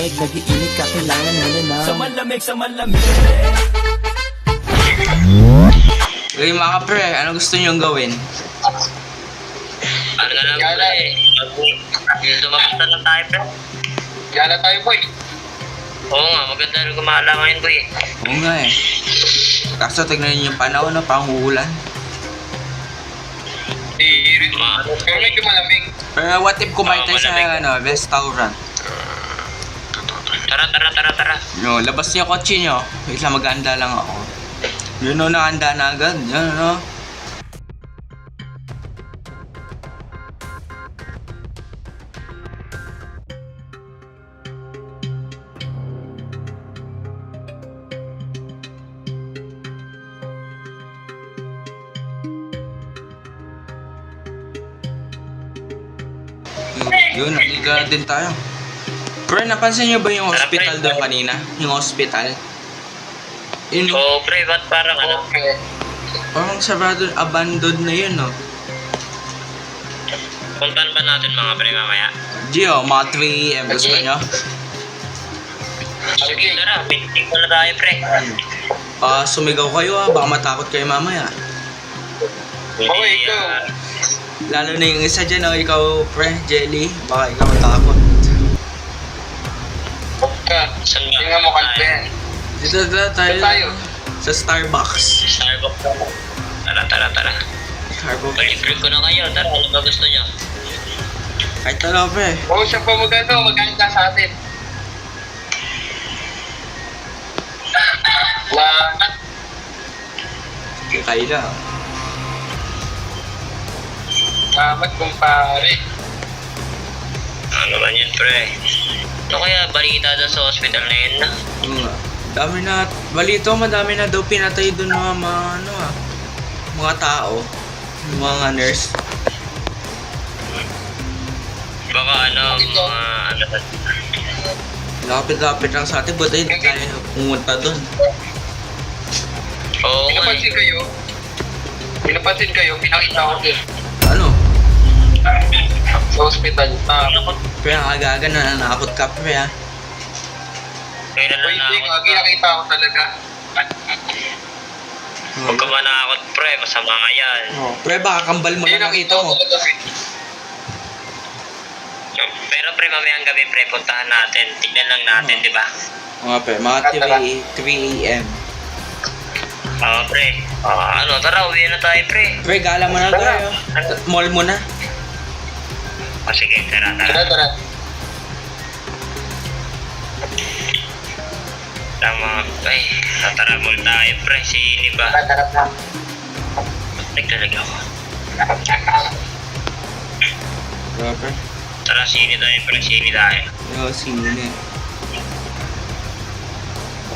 malamig, nag-iinit ka, kailangan mo na na. Sa malamig, sa malamig. Okay mga pre, ano gusto nyo gawin? Ano na lang pre, lumabas na lang tayo pre. Gala tayo, boy. Oo nga, maganda rin gumala ngayon boy. Oo nga eh. Kaso tignan nyo yung panahon na pangulan. Irit. Pero medyo malamig. Pero what if kumain tayo sa malamig. restaurant? Tara. No, labas niyo kotse nyo. Wait lang, mag-anda lang ako. Yun o, nakanda na agad. Yan o. Yun, nandito na din tayo. Pero napansin nyo ba yung hospital doon kanina? Yung hospital? Yun, Oo pre, ba't parang ano? Okay. parang sarado, abandoned na yun, no? Puntahan ba natin mga pre mamaya? Gio, mga 3 AM, gusto Okay. nyo? Sige, tara, meeting ko na tayo pre. Sumigaw kayo baka matakot kayo mamaya. Okay, ikaw. Lalo na yung isa dyan, ikaw, pre, Jelly, baka ikaw matakot. Ka. Tingnan mo kalpe. Dito tayo. Saan tayo? Sa Starbucks. Starbucks na. Tara. Starbucks. Palibre ko na kayo, tara, ano ba gusto nyo? Kahit talo, pre. Oo, siya pa maganda sa atin. Lahat. Kayo lang. Salamat, kumpare. Ano man yun pre? Ano kaya balita doon sa hospital na yun na? Dami na, balito, madami na daw pinatay doon mga mga tao. Mga nurse. Baka ano, mga ano ba? Lapit-lapit lang sa atin, but hindi tayo pumunta doon. Oo nga Pinapansin kayo, pinakita ko din. Ano? Sa hospital. Pre, ang aga-aga na nanakot ka, pre, ha? Kaya na Wait, lang ako. nakita ko talaga. Huwag ka manakot pre, masama nga yan. Pre, baka kambal mo na nakita mo. Pero pre, mamayang gabi pre, puntahan natin. Tignan lang natin, di ba? Mga pre, mga 3 AM. Oo pre. Tara, uwi na tayo pre. Pre, gala mo na tayo. Mall mo na. Sige, tara. Tara. Tama, ay, tara mall tayo pre, sini ba? Tara. Nagtalag ako. Diba, pre? Tara, sini tayo pre, sini tayo. Yo, sine.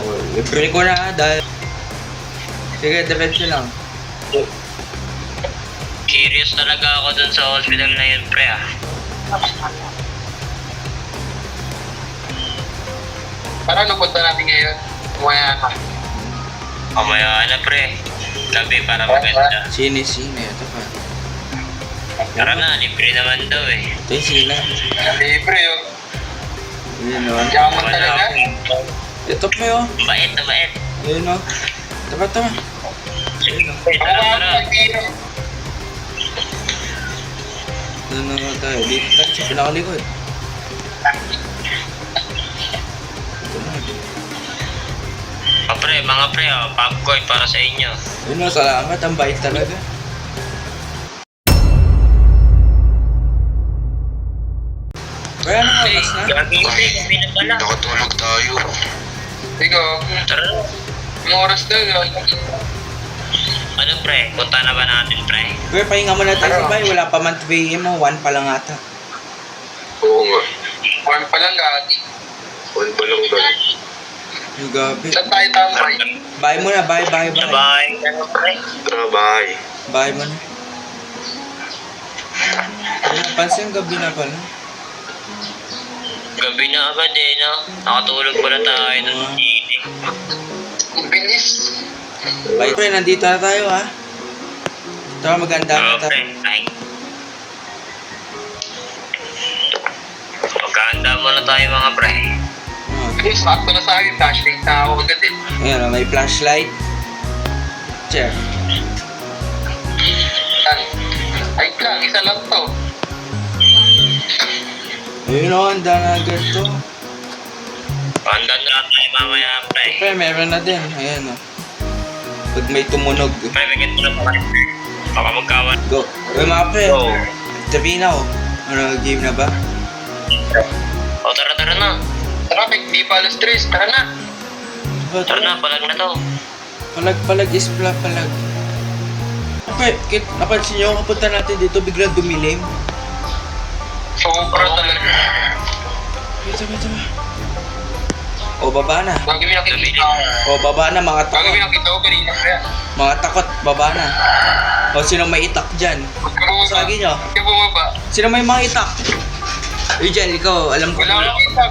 Oh, libre ko na dahil... Sige, diretso lang. Curious talaga ako dun sa hospital na yun pre ah. Ano punta natin ngayon? Umaya ka. Mamaya na pre. Gabi para maganda. Sine. Ito pa. Tara na, libre naman daw eh. Ito yung sila. Libre yun. Yun o. Yaman talaga. Ito pa yun. Mabait. Yun o. Tara. Tara. Doon na tayo. Dito tayo sa pinakalikod. Mga pre, popcorn para sa inyo. Yun o, salamat. Ang bait talaga. Kaya anong oras na? Gabi na pala. Nakatulog tayo. Ikaw, Tara. yung oras na yun. Ano pre, punta na ba natin pre? Pre, pahinga mo na tayo sabay. Wala pa man 3 AM mo. 1 pa lang ata. Oo nga. Warm pa lang gagi. Warm pa lang doon. Yung gabi. Saan tayo tambay? Bye mo na. Bye. Bye. Ano pre? Bye. Bye mo na. Ay, napansin gabi na pala. Gabi na agad eh, no? Nakatulog pa na tayo ng sini. Ang bilis. Bye pre, nandito na tayo ha. Tara, maganda na Oo pre, ay. Magkahanda muna tayo mga pre. sakto na sa akin, flashlight na ako agad eh. Ayan, may flashlight. Check. Ay lang, isa lang to. Ayun o, handa na agad to. Handa na tayo mamaya, pre. Pre, meron na din. Ayan o. Pag may tumunog. Pre, may ganito na pa. Baka magkawan. Go. Uy mga pre, Go. sabihin na o. Ano, game na ba? O, tara na. Traffic, di pa alas 3, tara na. Diba, Tara na, palag na to. Palag is palag. Pre, napansin nyo, kapunta natin dito, biglang dumilim. Sobra talaga. Wait. O, baba na. Bagay mo nakikita ko. O, baba na, mga Bagay mo takot. nakita ko kanina. Kaya, Mga takot, baba na. O, sino may itak dyan? huwag ka bumaba. Sagi nyo. Huwag ka bumaba. Sino may mga itak? Uy, dyan, ikaw, alam ko. Wala akong kita.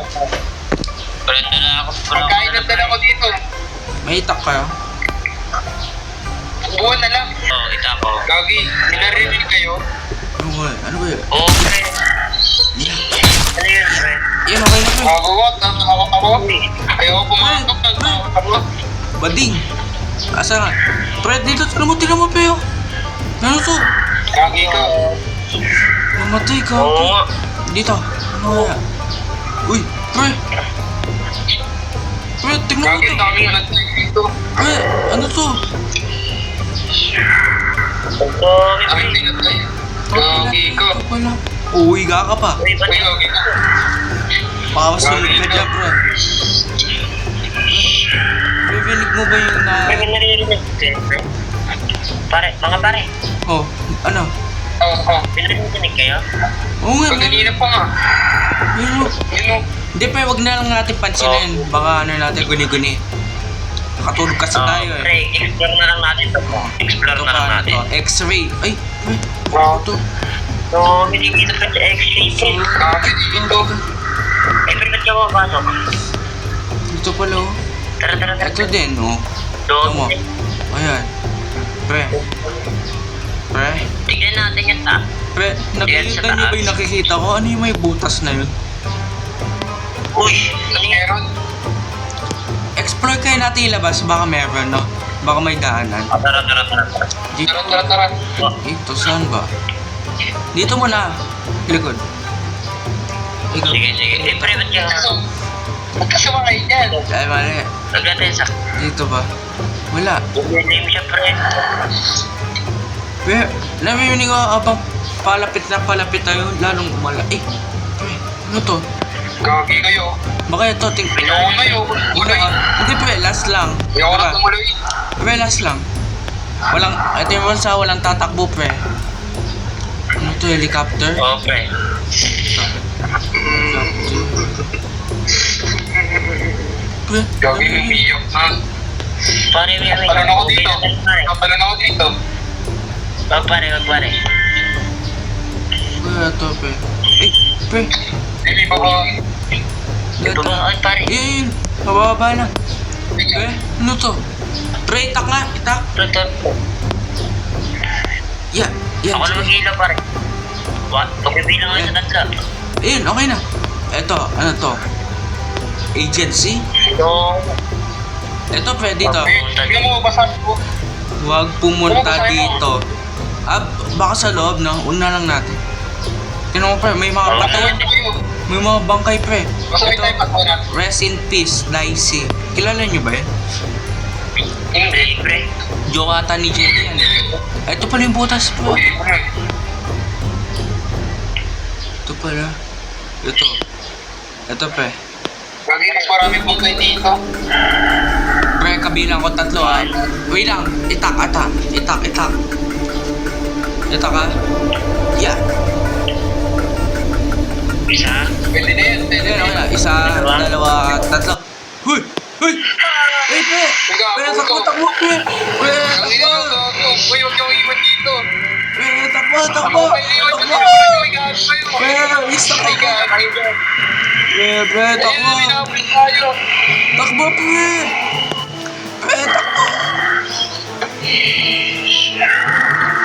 Pre, dala ako. Pagkain na dala ko dito. May itak kayo? Buwan na lang. Oo, ita ko. Gagi, minarinig kayo. Ano ba yun? Oo, pre. Ano yun, pre? Yan, okay na pre. Nakakawat, nakakawat ako. Ayaw pumasok, nakakawat ako. Bading. Asa nga? Pre, dito, tinan mo pre, oh. Ano to? Gagi ka. Namatay ka. Oo. Dito. Ano kaya? Uy, pre. Pre, tingnan mo Gagi, to. dami na dito. Pre, ano to? Ay, tinatay. Gagi ka. Ito pala. Uy, ka pa. Uy, ba't Uy, gagi ka. Baka masunod ka dyan, pre. Rinig mo ba yung na... May narinig pre. Pare, mga pare. Oh, ano? Oo. Pinarinig kayo? Oo nga, Kanina pa nga. pero... Yun o. Hindi pa, wag na lang natin pansinin. Baka ano natin, guni-guni. Nakatulog kasi tayo eh. Pre, explore na lang natin to. Explore Ito na lang pa, natin. ito. X-ray. Ay, pre. Oo. Ito. So, hindi dito pa sa X-ray, pre. Gagi dito. Eh, pre, ba't ka mapasok? Ito pala oh. Tara. Ito din oh. Ito mo. Ayan. Pre. Pre. Tignan natin yan, ah. Pre, nakikita niyo ba yung nakikita ko? Ano yung may butas na yun? Uy, ano yan? Meron. Explore kayo natin ilabas. Baka meron, no? Baka may daanan. Ah, tara. Dito. Tara. Ito, saan ba? Dito muna. Likod. Ikaw. Sige. Eh, pre, ba't ka? Huwag ka sumakay dyan. Ay, mali. Naglatin sa... Dito ba? Wala. Name siya, pre. Pre, namiminig ko abang palapit tayo, lalong umala. Eh, pre, ano to? Gagi kayo. Baka ito, Ayaw na yun. Hindi ah. Hindi pre, last lang. Ayaw na Diba? tumuloy. Pre, last lang. Walang, ito yung bansa, walang tatakbo pre. Ano to, helicopter? Oo, pre. Helicopter. Pre, Gagi, umiiyak na. Pare, may... Napalon ako dito. Pare. Napalon ako dito. Wag, pare. pre, ito pre. Eh, pre. Hindi ba ba? Ito ba? Ay, pare. Yun, mababa na. Pre, ano to? Pre, itak nga, itak. Ito. Yan, Ako na sige. mag-ilaw, pare. What? Pagbibilang nga sa tatlo. Ayun, okay na. Ito, ano to? Agency? No. Ito pre, dito. Tingnan mo, basahin ko. Huwag pumunta dito. Ah, baka sa loob, no? Una lang natin. Tinan mo pre, may mga patay. May mga bangkay pre. Basahin tayo, basahin natin. Rest in peace, Dicey. Kilala nyo ba yun? Hindi, pre. Joke ata ni Jenny yan eh. Ito pala yung butas pre. Uy, Ito pala. Ito pre. Gagi, mas marami buntay dito. Pre, kabilang ko 3 ah. Wait lang. Itak. Itak ka. Yeah. Isa. Pwede na yan, pwede Ayan, na okay yan. na. 1, 2, 3. Huy! Hey, pre! Pre, takbo, pre! Pre, Ang ina, takbo! gago. Uy, huwag yung iwan dito. Pre, takbo! Ay, iwan Takbo! dito. Ay, gago kayo. Pre, isa Ay, ka! gago. Pre, takbo! Ayun, minabuli tayo. Takbo, pre! Pre, takbo!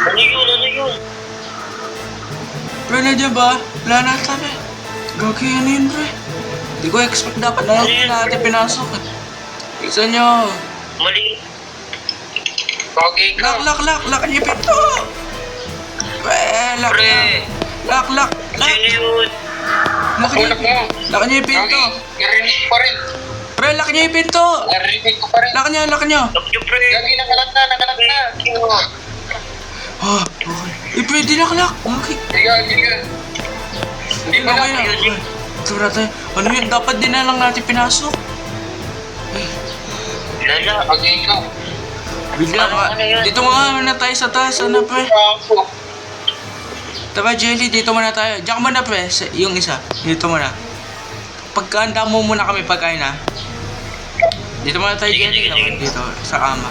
Ano yun? Pre, nandiyan ba? Wala na tabi. Gagi, ano yun, pre? Di ko expect dapat na lang natin pinasok. Isa nyo. Mali. Pogi ka. Lock niyo yung pinto. Lock Pre. niyo. Lock. Sino yun? Lock niyo. Tulog mo. Lock niyo yung pinto. Gagi, narinig ko pa rin. Pre, lock niyo yung pinto. Narinig ko pa rin. Lock niyo. Lock nyo, pre. Gagi, nakalat na. Ah, okay. Pwede lock. Okay. Sige. Hindi pa Okay lang. na. Tura tayo. Ano yun? Dapat din na lang natin pinasok. Lala. Pogi ka. Bigla ka. Ano yun? Dito nga na tayo sa taas. Ano, pre? Ako. Tama, Jelly. Dito muna tayo. Diyan ka muna, pre. Yung isa. Dito muna. Pagkahanda mo muna kami pagkain, ha? Dito muna tayo, Sige, Jelly. sige. Dito, sa kama.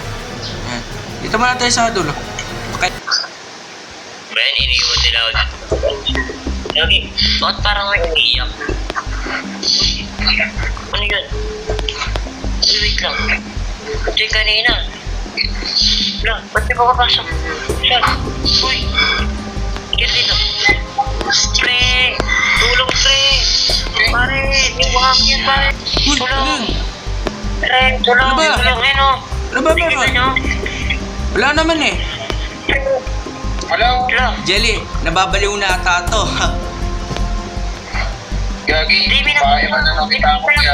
Yan. Dito muna tayo sa dulo. Okay. Ben, iniwan nila ako dito. Lagi, bakit parang may umiiyak? Ano yun? Ay, wait lang. Ito yung kanina. Wala, ba't di ba kapasok? Siya, uy. Get dito. Pre, tulong pre. Pare, di wak yan pare. Uy, ano Tulong. yun? Pre, tulong. Ano ba? Tulong, ano? Ano ba, Tingnan meron? nyo. Wala naman eh. Hello? Wala. Jelly, nababaliw na ata to. Gagi, Hindi, bahay man na nakita ko kaya.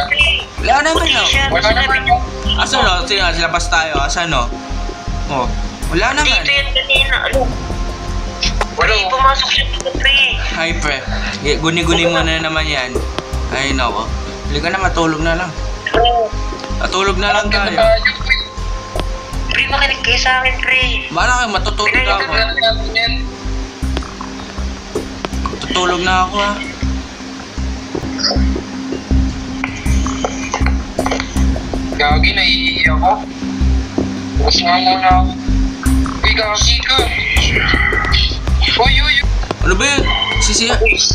Wala naman, no? Wala naman yung... Asan, no? Sige, silabas tayo. Asan, no? Oh, wala naman. Dito yan kanina. Ano? Wala. Pre, pumasok siya dito, pre. Hi, pre. Guni-guni mo na naman yan. Ay, nako. Halika na, matulog na lang. Matulog na lang tayo. Pre, makinig kayo sa akin, pre. Bala kayo, matutulog na ako. Tutulog na ako, ha. Gagi, naiihi ako. Bukas nga muna ako. Uy, gagi ka. Uy. Ano ba yun?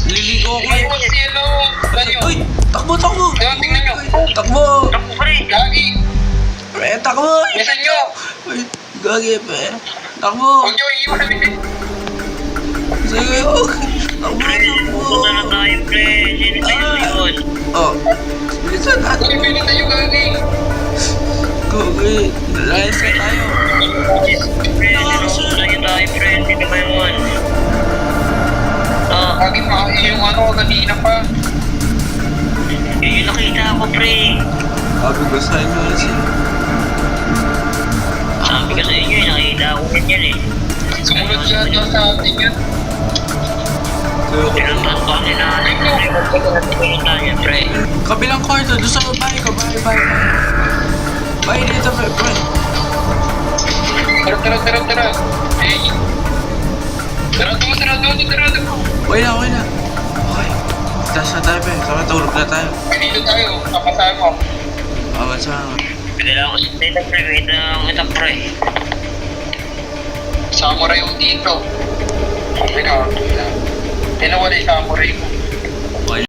Liligo ako Ay, eh. si hello. Ano yun? Uy, takbo. Ayun, tingnan nyo. Takbo. Ako, pre. Gagi, Pre, takbo. bilisan nyo. Uy, gagi, pre. Takbo. Huwag nyo iiwan. Sige, okay. Takbo. Punta na tayo, pre. Sino kayo yun? Oh, bilisan natin. Uy, bilisan nyo, gagi. Gagi, nalayas na tayo. Pre, sinusunod na tayo, pre. Sino ba yun? Ah, Gagi, makain yung ano, kanina pa. yun yung nakita ako, pre. Sabi ko sa inyo, Sabi ko sa inyo, nakita ako ganyan eh. Sumunod siya doon sa atin yun. Pinuntahan pa ni nanay, pre. Pinuntahan niya, pre. Kabilang kwarto, doon sa babae ko. Bahay. Bahay dito, pre. Tara. Hey. Tara doon. Okay na. Okay. Taas na tayo, pre. Saka tulog na tayo. Dito tayo, kapasama mo. Sama. Kailangan ko sa data, pre. Wait lang, ito, pre. Samurai yung dito. Okay na. Tinawala yung samurai ko.